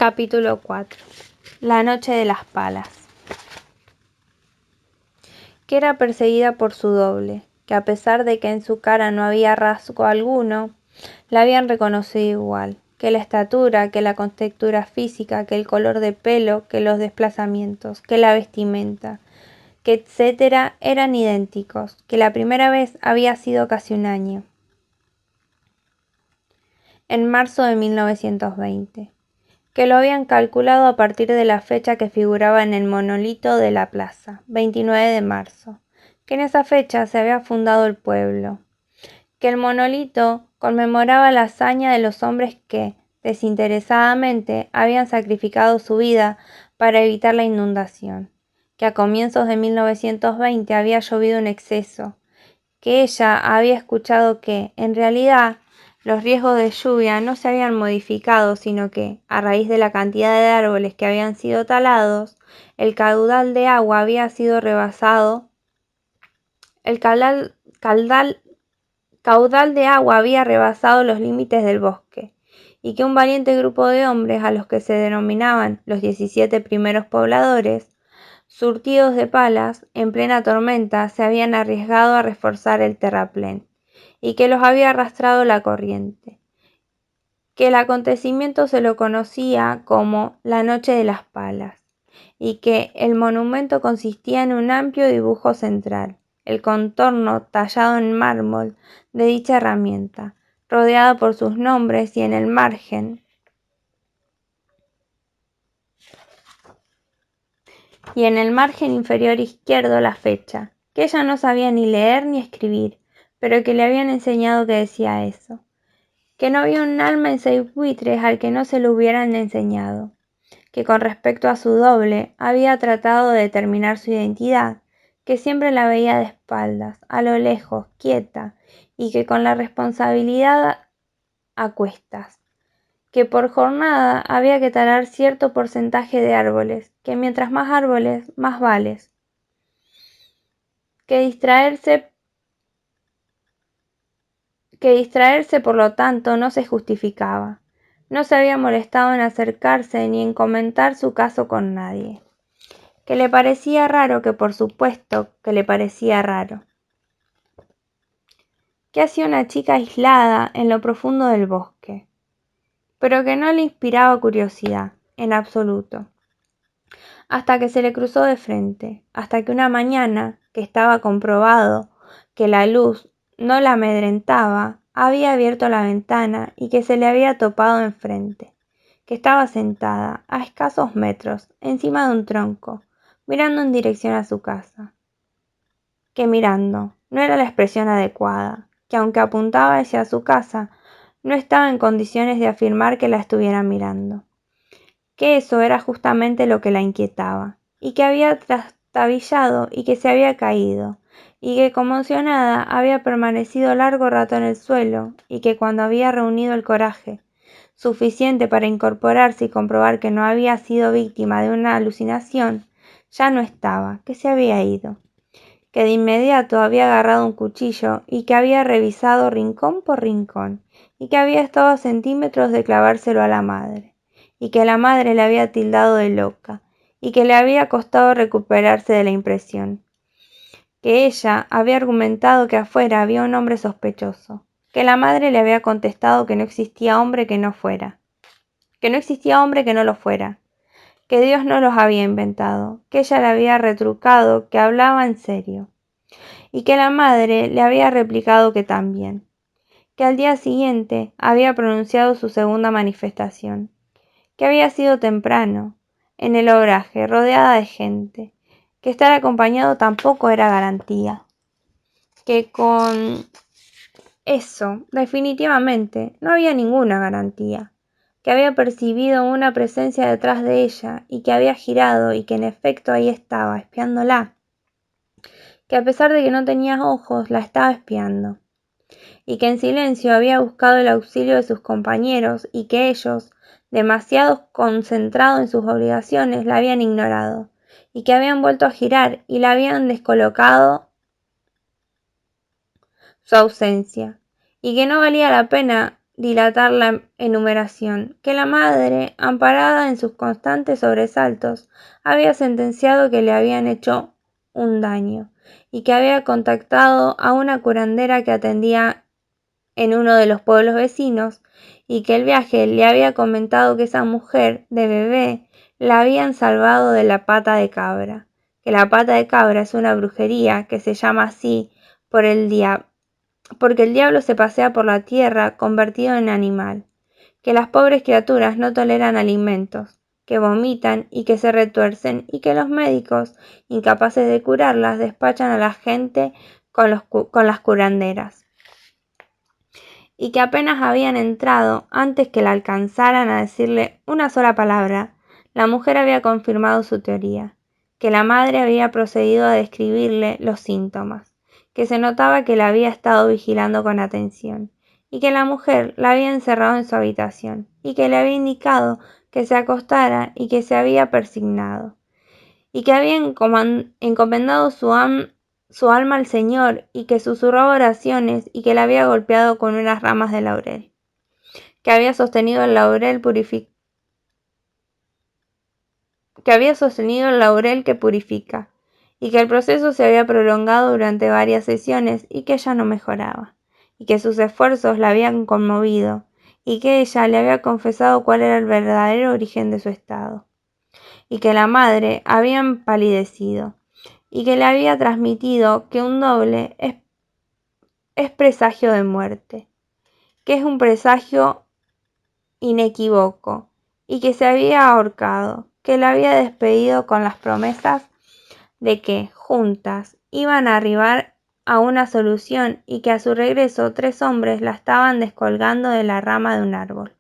Capítulo 4. La noche de las palas. Que era perseguida por su doble, que a pesar de que en su cara no había rasgo alguno, la habían reconocido igual, que la estatura, que la contextura física, que el color de pelo, que los desplazamientos, que la vestimenta, que etcétera eran idénticos, que la primera vez había sido casi un año. En marzo de 1920. Que lo habían calculado a partir de la fecha que figuraba en el monolito de la plaza, 29 de marzo, que en esa fecha se había fundado el pueblo, que el monolito conmemoraba la hazaña de los hombres que, desinteresadamente, habían sacrificado su vida para evitar la inundación, que a comienzos de 1920 había llovido en exceso, que ella había escuchado que, en realidad, los riesgos de lluvia no se habían modificado, sino que, a raíz de la cantidad de árboles que habían sido talados, el caudal de agua había sido rebasado, caudal de agua había rebasado los límites del bosque, y que un valiente grupo de hombres, a los que se denominaban los 17 primeros pobladores, surtidos de palas, en plena tormenta, se habían arriesgado a reforzar el terraplén, y que los había arrastrado la corriente, que el acontecimiento se lo conocía como la Noche de las Palas, y que el monumento consistía en un amplio dibujo central, el contorno tallado en mármol de dicha herramienta, rodeada por sus nombres y en el margen inferior izquierdo la fecha, que ella no sabía ni leer ni escribir, pero que le habían enseñado que decía eso, que no había un alma en seis buitres al que no se lo hubieran enseñado, que con respecto a su doble había tratado de determinar su identidad, que siempre la veía de espaldas, a lo lejos, quieta, y que con la responsabilidad a cuestas, que por jornada había que talar cierto porcentaje de árboles, que mientras más árboles, más vales, que distraerse por lo tanto no se justificaba. No se había molestado en acercarse ni en comentar su caso con nadie. Que le parecía raro, que por supuesto que le parecía raro. Que hacía una chica aislada en lo profundo del bosque, pero que no le inspiraba curiosidad, en absoluto. Hasta que se le cruzó de frente, hasta que una mañana, que estaba comprobado que la luz no la amedrentaba, había abierto la ventana y que se le había topado enfrente, que estaba sentada, a escasos metros, encima de un tronco, mirando en dirección a su casa. Que mirando, no era la expresión adecuada, que aunque apuntaba hacia su casa, no estaba en condiciones de afirmar que la estuviera mirando, que eso era justamente lo que la inquietaba, y que había trastabillado y que se había caído, y que conmocionada había permanecido largo rato en el suelo, y que cuando había reunido el coraje suficiente para incorporarse y comprobar que no había sido víctima de una alucinación, ya no estaba, que se había ido, que de inmediato había agarrado un cuchillo y que había revisado rincón por rincón, y que había estado a centímetros de clavárselo a la madre, y que la madre le había tildado de loca, y que le había costado recuperarse de la impresión, que ella había argumentado que afuera había un hombre sospechoso, que la madre le había contestado que no existía hombre que no lo fuera, que Dios no los había inventado, que ella le había retrucado que hablaba en serio, y que la madre le había replicado que también, que al día siguiente había pronunciado su segunda manifestación, que había sido temprano, en el obraje, rodeada de gente, que estar acompañado tampoco era garantía, que con eso, definitivamente, no había ninguna garantía, que había percibido una presencia detrás de ella y que había girado y que en efecto ahí estaba, espiándola, que a pesar de que no tenía ojos, la estaba espiando, y que en silencio había buscado el auxilio de sus compañeros y que ellos, demasiado concentrados en sus obligaciones, la habían ignorado, y que habían vuelto a girar y la habían descolocado su ausencia, y que no valía la pena dilatar la enumeración, que la madre, amparada en sus constantes sobresaltos, había sentenciado que le habían hecho un daño, y que había contactado a una curandera que atendía en uno de los pueblos vecinos, y que el viaje le había comentado que esa mujer de bebé la habían salvado de la pata de cabra, que la pata de cabra es una brujería que se llama así porque el diablo se pasea por la tierra convertido en animal, que las pobres criaturas no toleran alimentos, que vomitan y que se retuercen, y que los médicos, incapaces de curarlas, despachan a la gente con las curanderas, y que apenas habían entrado, antes que la alcanzaran a decirle una sola palabra, la mujer había confirmado su teoría, que la madre había procedido a describirle los síntomas, que se notaba que la había estado vigilando con atención, y que la mujer la había encerrado en su habitación, y que le había indicado que se acostara y que se había persignado, y que había encomendado su alma al Señor, y que susurraba oraciones, y que la había golpeado con unas ramas de laurel, que había sostenido el laurel que purifica, y que el proceso se había prolongado durante varias sesiones y que ella no mejoraba, y que sus esfuerzos la habían conmovido, y que ella le había confesado cuál era el verdadero origen de su estado, y que la madre había empalidecido, y que le había transmitido que un doble es presagio de muerte, que es un presagio inequívoco, y que se había ahorcado, que la había despedido con las promesas de que, juntas, iban a arribar a una solución, y que a su regreso 3 hombres la estaban descolgando de la rama de un árbol.